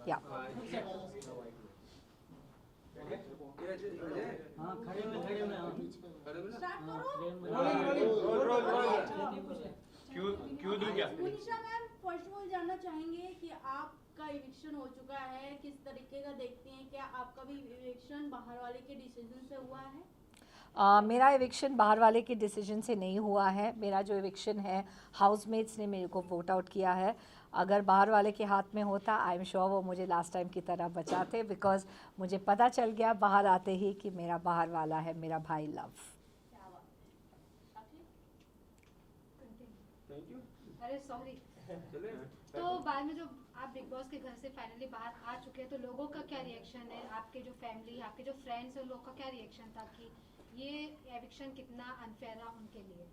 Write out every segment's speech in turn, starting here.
या क्यों दूं क्या? Manisha ma'am, first of all जानना चाहेंगे कि आपका इविक्शन हो चुका है, किस तरीके का देखती हैं? क्या आपका भी इविक्शन बाहर वाले के डिसीजन से हुआ है? मेरा इविक्शन बाहर वाले के डिसीजन से नहीं हुआ है। मेरा जो इविक्शन है हाउसमेट्स ने मेरे को वोट आउट किया है। अगर बाहर वाले के हाथ में होता, आई एम श्योर वो मुझे लास्ट टाइम की तरह बचाते, बिकॉज मुझे पता चल गया बाहर आते ही कि मेरा बाहर वाला है मेरा भाई लव। अरे सॉरी। तो बाद में जो आप बिग बॉस के घर से फाइनली बाहर आ चुके हैं, तो लोगों का क्या रिएक्शन है? आपके जो फैमिली, आपके जो फ्रेंड्स हैं, लोगों का क्या रिएक्शन था कि ये एविक्शन कितना अनफेयर रहा उनके लिए?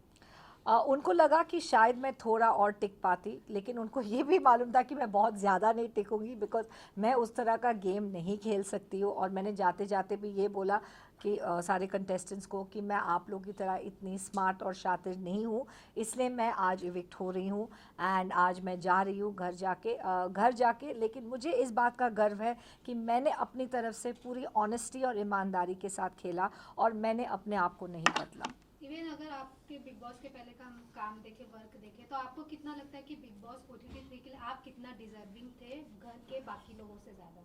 उनको लगा कि शायद मैं थोड़ा और टिक पाती, लेकिन उनको ये भी मालूम था कि मैं बहुत ज़्यादा नहीं टिकूंगी, बिकॉज मैं उस तरह का गेम नहीं खेल सकती हूँ। और मैंने जाते जाते भी ये बोला कि सारे कंटेस्टेंट्स को कि मैं आप लोगों की तरह इतनी स्मार्ट और शातिर नहीं हूँ, इसलिए मैं आज इविक्ट हो रही हूँ। एंड आज मैं जा रही हूँ घर जाके लेकिन मुझे इस बात का गर्व है कि मैंने अपनी तरफ से पूरी ऑनेस्टी और ईमानदारी के साथ खेला और मैंने अपने आप को नहीं बदला। इवन अगर आपके बिग बॉस के पहले का हम काम देखे, वर्क देखे, तो आपको कितना लगता है कि बिग बॉस OTT 3 के लिए आप कितना डिजर्विंग थे घर के बाकी लोगों से ज़्यादा?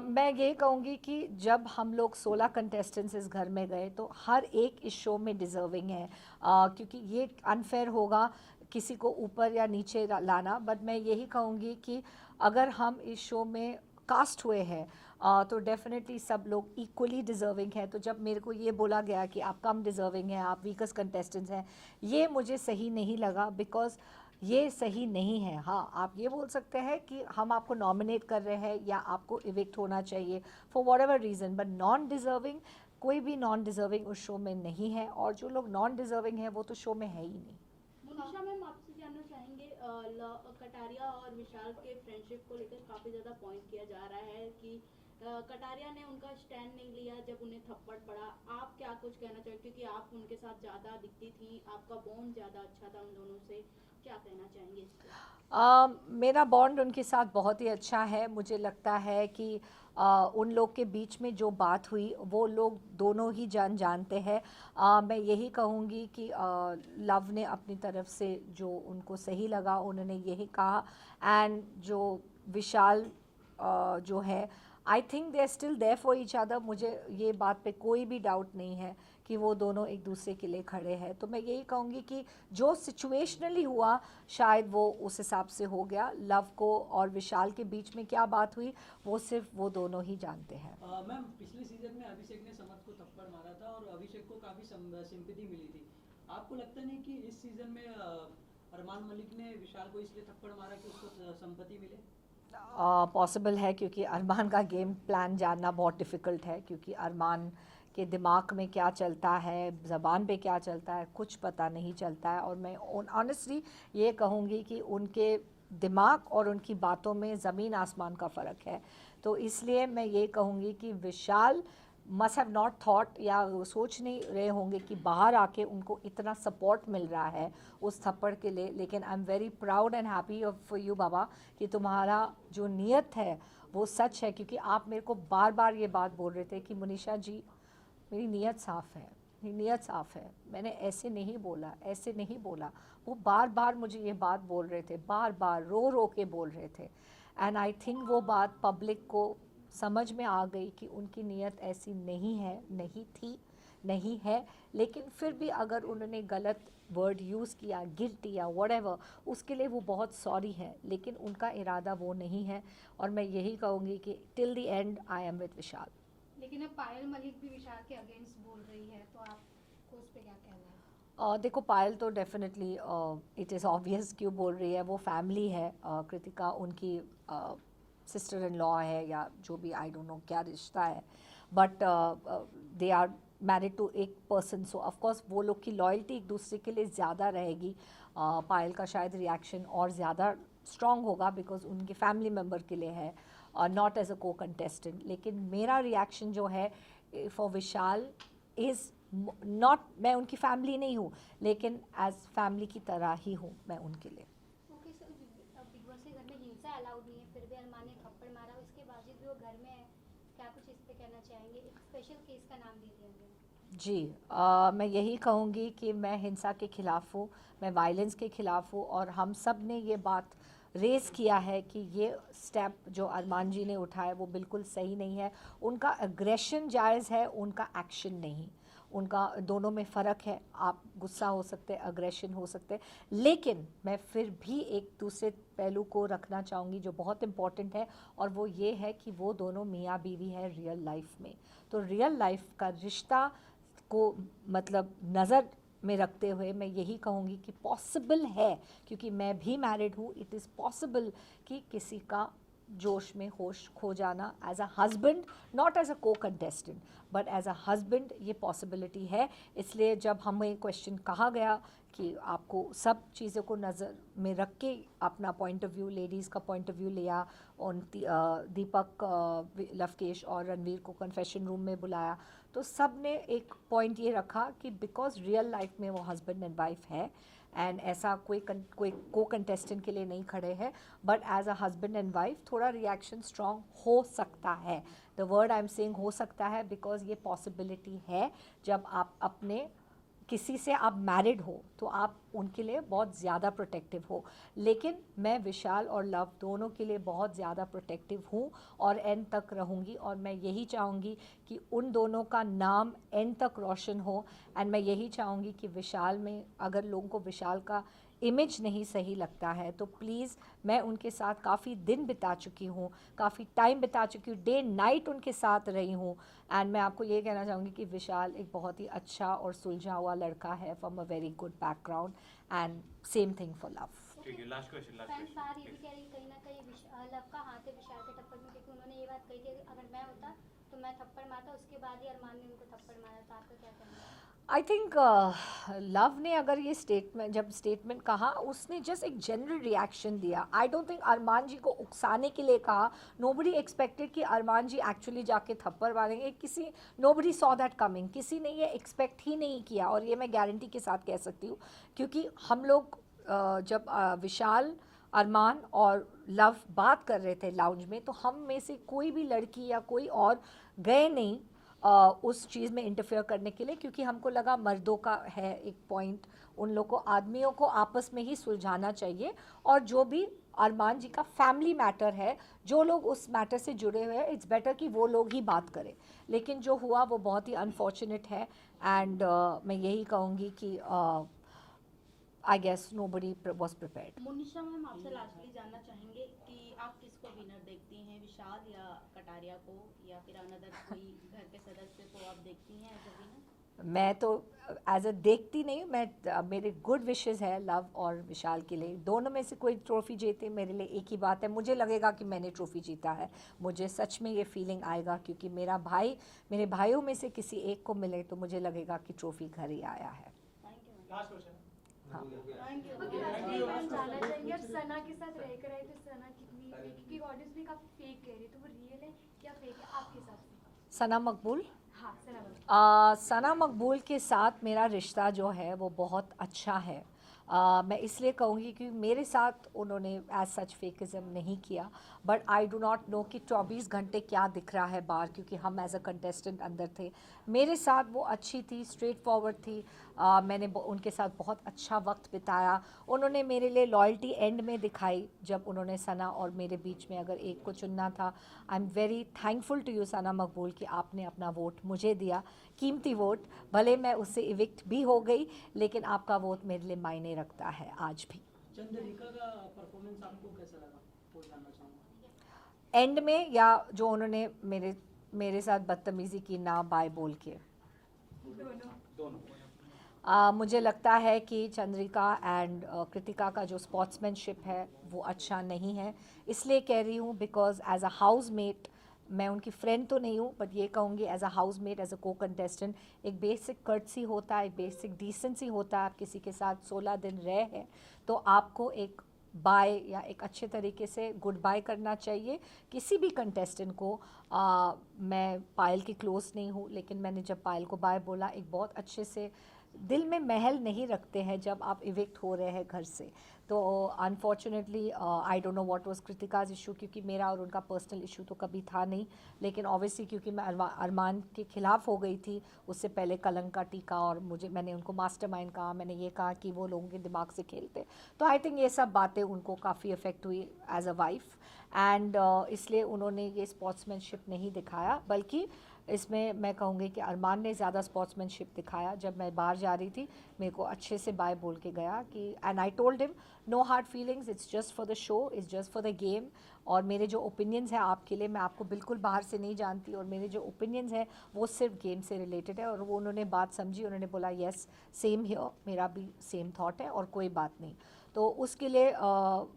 मैं ये कहूँगी कि जब हम लोग 16 कंटेस्टेंट्स इस घर में गए तो हर एक इस शो में डिज़र्विंग है, क्योंकि ये अनफेयर होगा किसी को ऊपर या नीचे लाना। बट मैं यही कहूँगी कि अगर हम इस शो में कास्ट हुए हैं तो डेफिनेटली सब लोग इक्वली डिज़र्विंग हैं। तो जब मेरे को ये बोला गया कि आप कम डिज़र्विंग हैं, आप वीकस्ट कंटेस्टेंट्स हैं, ये मुझे सही नहीं लगा, बिकॉज ये सही नहीं है। हाँ, आप ये बोल सकते हैं कि हम आपको नॉमिनेट कर रहे हैं या आपको इविक्ट होना चाहिए for what ever reason, but non deserving, कोई भी नॉन डिज़र्विंग उस शो में नहीं है, और जो लोग नॉन डिज़र्विंग हैं वो तो शो में है ही नहीं। मनीषा मैम, आपसे जानना चाहेंगे, कटारिया और विशाल के फ्रेंडशिप को लेकर काफ़ी ज़्यादा पॉइंट किया जा रहा है कि कटारिया ने उनका स्टैंड नहीं लिया जब उन्हें थप्पड़ पड़ा। आप क्या कुछ कहना चाहेंगे, क्योंकि आप उनके साथ ज़्यादा दिखती थी, आपका बॉन्ड ज़्यादा अच्छा था उन दोनों से, क्या कहना चाहेंगे इस पर? मेरा बॉन्ड उनके साथ बहुत ही अच्छा है। मुझे लगता है कि उन लोग के बीच में जो बात हुई वो लोग दोनों ही जानते हैं। मैं यही कहूँगी कि लव ने अपनी तरफ से जो उनको सही लगा उन्होंने यही कहा, एंड जो विशाल जो है, I think they are still there for each other. मुझे ये बात पे कोई भी डाउट नहीं है कि वो दोनों एक दूसरे के लिए खड़े हैं। तो मैं यही कहूँगी कि जो सिचुएशनली हुआ शायद वो उस हिसाब से हो गया। लव को और विशाल के बीच में क्या बात हुई वो सिर्फ वो दोनों ही जानते हैं। मैम, पिछले सीजन में अभिषेक ने समर्थ को थप्पड़ मारा था और अभिषेक को काफ़ी सिंपैथी मिली थी। आपको लगता नहीं कि इस सीजन में अरमान मलिक ने विशाल को इसलिए थप्पड़ मारा कि उसको संपत्ति मिले? पॉसिबल है, क्योंकि अरमान का गेम प्लान जानना बहुत डिफ़िकल्ट है, क्योंकि अरमान के दिमाग में क्या चलता है, ज़बान पे क्या चलता है, कुछ पता नहीं चलता है। और मैं ऑनेस्टली ये कहूँगी कि उनके दिमाग और उनकी बातों में ज़मीन आसमान का फ़र्क है। तो इसलिए मैं ये कहूँगी कि विशाल मस्ट हैव नॉट थॉट, या सोच नहीं रहे होंगे कि बाहर आके उनको इतना सपोर्ट मिल रहा है उस थप्पड़ के लिए। लेकिन I am very proud and happy for you बाबा कि तुम्हारा जो नीयत है वो सच है, क्योंकि आप मेरे को बार बार ये बात बोल रहे थे कि मनीषा जी मेरी नीयत साफ़ है, मेरी नीयत साफ़ है, मैंने ऐसे नहीं बोला, ऐसे नहीं बोला। वो बार बार मुझे ये बात बोल रहे थे, बार बार रो के बोल रहे थे। एंड आई थिंक वो बात पब्लिक को समझ में आ गई कि उनकी नीयत ऐसी नहीं है, नहीं थी, नहीं है। लेकिन फिर भी अगर उन्होंने गलत वर्ड यूज़ किया, गिल्टी या व्हाटएवर, उसके लिए वो बहुत सॉरी है, लेकिन उनका इरादा वो नहीं है। और मैं यही कहूँगी कि till the end I am with Vishal. लेकिन अब पायल मलिक भी विशाल के अगेंस्ट बोल रही है, तो आपको उस पर क्या कहना है? देखो, पायल तो डेफिनेटली इट इज़ ऑब्वियस क्यों बोल रही है, वो फैमिली है। कृतिका उनकी सिस्टर इन लॉ है या जो भी, आई डोंट नो क्या रिश्ता है, but they are married to एक पर्सन, सो ऑफकोर्स वो लोग की लॉयल्टी एक दूसरे के लिए ज़्यादा रहेगी। पायल का शायद रिएक्शन और ज़्यादा स्ट्रॉन्ग होगा बिकॉज उनके फैमिली मेम्बर के लिए है, नॉट एज अ को कंटेस्टेंट। लेकिन मेरा रिएक्शन जो है फॉर विशाल इज़ नॉट, मैं उनकी फैमिली नहीं हूँ, लेकिन एज फैमिली की तरह ही हूँ मैं उनके लिए। ओके सर, बिग बॉस के घर में हिंसा अलाउ अलाउड नहीं है, फिर भी अरमान ने थप्पड़ मारा, उसके बावजूद भी वो घर में है, क्या कुछ इस पे कहना चाहेंगे? एक स्पेशल केस का नाम दे दिया गया। जी, मैं यही कहूँगी कि मैं हिंसा के ख़िलाफ़ हूँ, मैं वायलेंस के ख़िलाफ़ हूँ, और हम सब ने ये बात रेज़ किया है कि ये स्टेप जो अरमान जी ने उठाया वो बिल्कुल सही नहीं है। उनका एग्रेशन जायज़ है, उनका एक्शन नहीं। उनका दोनों में फ़र्क है। आप गुस्सा हो सकते हैं, अग्रेशन हो सकते हैं, लेकिन मैं फिर भी एक दूसरे पहलू को रखना चाहूँगी जो बहुत इम्पॉर्टेंट है, और वो ये है कि वो दोनों मियाँ बीवी हैं रियल लाइफ में। तो रियल लाइफ का रिश्ता को मतलब नज़र में रखते हुए मैं यही कहूँगी कि पॉसिबल है, क्योंकि मैं भी मैरिड हूँ, इट इज़ पॉसिबल कि किसी का जोश में होश खो जाना as a husband, not as a को contestant but as a husband, ये पॉसिबिलिटी है। इसलिए जब हमें क्वेश्चन कहा गया कि आपको सब चीज़ों को नज़र में रख के अपना पॉइंट ऑफ व्यू, लेडीज़ का पॉइंट ऑफ व्यू लिया, और दीपक, लवकेश और रणवीर को कन्फेशन रूम में बुलाया, तो सब ने एक पॉइंट ये रखा कि बिकॉज रियल लाइफ में वो हस्बैंड एंड वाइफ है, एंड ऐसा कोई को कंटेस्टेंट के लिए नहीं खड़े हैं, but as a husband and wife थोड़ा रिएक्शन स्ट्रॉन्ग हो सकता है। The word I am saying हो सकता है बिकॉज ये पॉसिबिलिटी है। जब आप अपने किसी से आप मैरिड हो तो आप उनके लिए बहुत ज़्यादा प्रोटेक्टिव हो, लेकिन मैं विशाल और लव दोनों के लिए बहुत ज़्यादा प्रोटेक्टिव हूँ और एंड तक रहूँगी, और मैं यही चाहूँगी कि उन दोनों का नाम एंड तक रोशन हो। एंड मैं यही चाहूँगी कि विशाल में, अगर लोगों को विशाल का इमेज नहीं सही लगता है तो प्लीज़, मैं उनके साथ काफ़ी दिन बिता चुकी हूँ, काफ़ी टाइम बिता चुकी हूँ, डे नाइट उनके साथ रही हूँ, एंड मैं आपको ये कहना चाहूँगी कि विशाल एक बहुत ही अच्छा और सुलझा हुआ लड़का है, from a very good background, and same thing for love. ठीक है, लास्ट क्वेश्चन फैंस बाहर ये भी कह रही है कहीं ना कहीं लव का हाथ है विशाल के थप्पड़ में, क्योंकि उन्होंने ये बात कही थी अगर मैं होता तो मैं थप्पड़ मारता, उसके बाद ही अरमान ने उनको थप्पड़ मारा, तो आपका क्या कहना है? आई थिंक लव ने अगर ये स्टेटमेंट, जब स्टेटमेंट कहा, उसने जस्ट एक जनरल रिएक्शन दिया। आई डोंट थिंक अरमान जी को उकसाने के लिए कहा। नोबडी एक्सपेक्टेड कि अरमान जी एक्चुअली जाके थप्पड़ मारेंगे, किसी, नोबडी सॉ दैट कमिंग, किसी ने ये एक्सपेक्ट ही नहीं किया, और ये मैं गारंटी के साथ कह सकती हूँ, क्योंकि हम लोग जब विशाल, अरमान और लव बात कर रहे थे लाउंज में, तो हम में से कोई भी लड़की या कोई और गए नहीं उस चीज़ में इंटरफेयर करने के लिए, क्योंकि हमको लगा मर्दों का है एक पॉइंट, उन लोग को, आदमियों को आपस में ही सुलझाना चाहिए, और जो भी अरमान जी का फैमिली मैटर है, जो लोग उस मैटर से जुड़े हुए हैं, इट्स बेटर कि वो लोग ही बात करें। लेकिन जो हुआ वो बहुत ही अनफॉर्चुनेट है, एंड मैं यही कहूँगी कि I guess nobody was prepared. Munisha ma'am, आपसे लास्टली जानना चाहेंगे कि आप किसको विनर देखती हैं, विशाल या कटारिया को, या फिर अनदर कोई घर के सदस्य को आप देखती हैं एज अ विनर? मैं तो एज अ देखती नहीं, मैं मेरे गुड विशेस है लव और विशाल के लिए, दोनों में से कोई ट्रॉफी जीते मेरे लिए एक ही बात है, मुझे लगेगा कि मैंने ट्रॉफी जीता है, मुझे सच में ये फीलिंग आएगा, क्योंकि मेरा भाई, मेरे भाइयों में से किसी एक को मिले तो मुझे लगेगा कि ट्रॉफी घर ही आया है। Thank you. Last question. हाँ। Thank you. ओके, लास्टली मैं जानना चाहेंगे आप सना के साथ रहकर आए तो सना कितनी फेक, क्योंकि ऑडियंस भी काफी फेक कह रही है, तो वो रियल है क्या फेक है आपके हिसाब से? सना मकबूल, हाँ, सना सना मकबूल के साथ मेरा रिश्ता जो है वो बहुत अच्छा है। मैं इसलिए कहूँगी कि मेरे साथ उन्होंने एज सच फेकिज़म नहीं किया, but I do not know कि 24 घंटे क्या दिख रहा है बाहर, क्योंकि हम एज अ कंटेस्टेंट अंदर थे। मेरे साथ वो अच्छी थी, स्ट्रेट फॉरवर्ड थी, मैंने उनके साथ बहुत अच्छा वक्त बिताया। उन्होंने मेरे लिए लॉयल्टी एंड में दिखाई, जब उन्होंने सना और मेरे बीच में अगर एक को चुनना था। I am very thankful to you Sana Maqbool कि आपने अपना वोट मुझे दिया, कीमती वोट, भले मैं उससे इविक्ट भी हो गई, लेकिन आपका वोट मेरे लिए मायने रखता है आज भी। चंद्रिका का परफॉर्मेंस आपको कैसा लगा, वो जानना चाहूँगा। एंड में, या जो उन्होंने मेरे साथ बदतमीज़ी की ना बाय बोल के? दोनों। मुझे लगता है कि चंद्रिका एंड कृतिका का जो स्पोर्ट्समैनशिप है वो अच्छा नहीं है, इसलिए कह रही हूँ बिकॉज एज अ हाउसमेट, मैं उनकी फ्रेंड तो नहीं हूँ, बट ये कहूँगी as a housemate, as a को कंटेस्टेंट, एक बेसिक कर्टसी होता है, एक बेसिक डिसेंसी होता है। आप किसी के साथ 16 दिन रहे हैं तो आपको एक बाय या एक अच्छे तरीके से गुड बाय करना चाहिए किसी भी कंटेस्टेंट को। मैं पायल की क्लोज नहीं हूँ, लेकिन मैंने जब पायल को बाय बोला, एक बहुत अच्छे से, दिल में महल नहीं रखते हैं जब आप इविक्ट हो रहे हैं घर से, तो unfortunately I don't know what was Kritika's issue, क्योंकि मेरा और उनका पर्सनल इशू तो कभी था नहीं, लेकिन ऑब्वियसली क्योंकि मैं अरमान के खिलाफ हो गई थी उससे पहले कलंक का टीका, और मैंने उनको मास्टरमाइंड कहा, मैंने ये कहा कि वो लोगों के दिमाग से खेलते, तो आई थिंक ये सब बातें उनको काफ़ी अफेक्ट हुई एज अ वाइफ, एंड इसलिए उन्होंने ये स्पोर्ट्समैनशिप नहीं दिखाया, बल्कि इसमें मैं कहूँगी कि अरमान ने ज़्यादा स्पोर्ट्समैनशिप दिखाया। जब मैं बाहर जा रही थी मेरे को अच्छे से बाय बोल के गया कि, and I told him no hard feelings, it's just for the show, it's just for the game, और मेरे जो ओपिनियंस हैं आपके लिए, मैं आपको बिल्कुल बाहर से नहीं जानती, और मेरे जो ओपिनियंस हैं वो सिर्फ गेम से रिलेटेड है, और वो उन्होंने बात समझी, उन्होंने बोला येस सेम हियर, मेरा भी सेम थॉट है और कोई बात नहीं। तो उसके लिए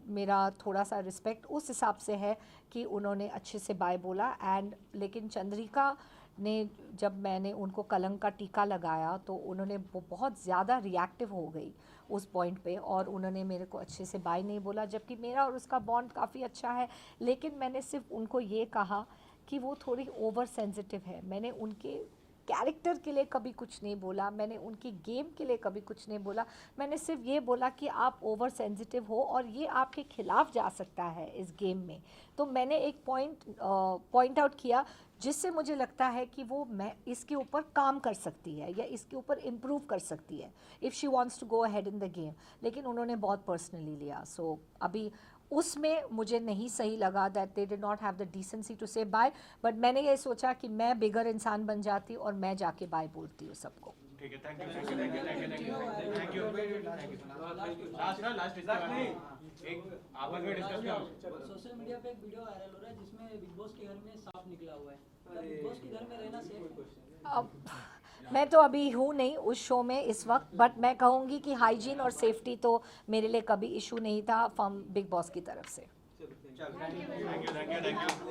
मेरा थोड़ा सा रिस्पेक्ट उस हिसाब से है कि उन्होंने अच्छे से बाय बोला। एंड लेकिन चंद्रिका ने, जब मैंने उनको कलंक का टीका लगाया तो उन्होंने बहुत ज़्यादा रिएक्टिव हो गई उस पॉइंट पे, और उन्होंने मेरे को अच्छे से बाय नहीं बोला, जबकि मेरा और उसका बॉन्ड काफ़ी अच्छा है। लेकिन मैंने सिर्फ उनको ये कहा कि वो थोड़ी ओवर सेंसिटिव है, मैंने उनके कैरेक्टर के लिए कभी कुछ नहीं बोला, मैंने उनकी गेम के लिए कभी कुछ नहीं बोला, मैंने सिर्फ ये बोला कि आप ओवर सेंसिटिव हो और ये आपके खिलाफ जा सकता है इस गेम में। तो मैंने एक पॉइंट आउट किया जिससे मुझे लगता है कि वो मैं इसके ऊपर काम कर सकती है या इसके ऊपर इम्प्रूव कर सकती है if she wants to go ahead in the game, लेकिन उन्होंने बहुत पर्सनली लिया। सो अभी उसमें मुझे नहीं सही लगा that they did not have the decency to say bye, but मैंने ये सोचा कि मैं बिगर इंसान बन जाती और मैं जाके बाय बोलती हूँ सबको। ठीक है, thank you thank you. Last एक आपस में डिस्कस करो। सोशल मीडिया पे एक वीडियो वायरल हो रहा है जिसमें बिग बॉस के घर में सांप निकला हुआ है, बिग बॉस के घर में रहना सेफ? अब मैं तो अभी हूँ नहीं उस शो में इस वक्त, बट मैं कहूँगी कि हाइजीन और सेफ्टी तो मेरे लिए कभी इशू नहीं था फ्रॉम बिग बॉस की तरफ से। Thank you.